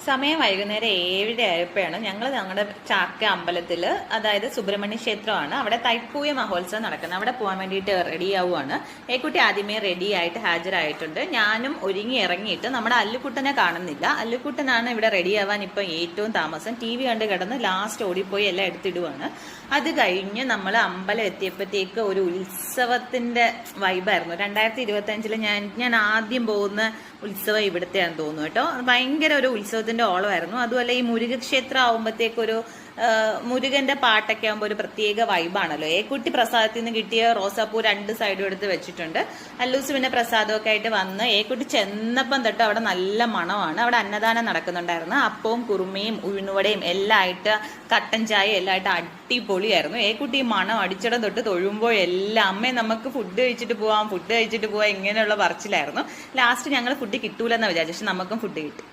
സമയം വൈകുന്നേരം 7 ആയപ്പോഴാണ് ഞങ്ങൾ ഞങ്ങളുടെ ചാക്ക അമ്പലത്തിൽ, അതായത് സുബ്രഹ്മണ്യ ക്ഷേത്രമാണ്, അവിടെ തൈപ്പൂയ മഹോത്സവം നടക്കുന്നത്. അവിടെ പോകാൻ വേണ്ടിയിട്ട് റെഡി ആവുകയാണ്. ഏക്കുട്ടി ആദ്യമേ റെഡി ആയിട്ട് ഹാജരായിട്ടുണ്ട്. ഞാനും ഒരുങ്ങി ഇറങ്ങിയിട്ട് നമ്മുടെ അല്ലുക്കുട്ടനെ കാണുന്നില്ല. അല്ലുക്കുട്ടനാണ് ഇവിടെ റെഡി ആവാൻ ഇപ്പം ഏറ്റവും താമസം. TV കണ്ട് കിടന്ന് ലാസ്റ്റ് ഓടിപ്പോയി എല്ലാം എടുത്തിടുവാണ്. അത് കഴിഞ്ഞ് നമ്മൾ അമ്പലം എത്തിയപ്പോഴത്തേക്ക് ഒരു ഉത്സവത്തിന്റെ വൈബായിരുന്നു. 2025 ഞാൻ ആദ്യം പോകുന്ന ഉത്സവം ഇവിടുത്തെയാണെന്ന് തോന്നുന്നു കേട്ടോ. ഭയങ്കര ഒരു ഉത്സവത്തിന്റെ ഓളമായിരുന്നു. അതുപോലെ ഈ മുരുകക്ഷേത്രം ആവുമ്പോഴത്തേക്കൊരു മുരുകന്റെ പാട്ടൊക്കെ ആകുമ്പോൾ ഒരു പ്രത്യേക വൈബാണല്ലോ. ഏക്കുട്ടി പ്രസാദത്തിൽ നിന്ന് കിട്ടിയ റോസാപ്പൂ 2 സൈഡും എടുത്ത് വെച്ചിട്ടുണ്ട്. അല്ലൂസ് പിന്നെ പ്രസാദമൊക്കെ ആയിട്ട് വന്ന് ഏക്കുട്ടി ചെന്നപ്പം തൊട്ട് അവിടെ നല്ല മണമാണ്. അവിടെ അന്നദാനം നടക്കുന്നുണ്ടായിരുന്നു. അപ്പവും കുറുമയും ഉഴുന്നുവടയും എല്ലാം ആയിട്ട്, കട്ടൻ ചായ എല്ലാം ആയിട്ട് അടിപൊളിയായിരുന്നു. ഏക്കുട്ടി മണം അടിച്ചിടം തൊട്ട് തൊഴുമ്പോഴെല്ലാം അമ്മേ നമുക്ക് ഫുഡ് കഴിച്ചിട്ട് പോവാം ഇങ്ങനെയുള്ള പറച്ചിലായിരുന്നു. ലാസ്റ്റ് ഞങ്ങൾ ഫുഡ് കിട്ടൂലെന്ന് വിചാരിച്ചു, പക്ഷെ നമുക്കും ഫുഡ് കിട്ടി.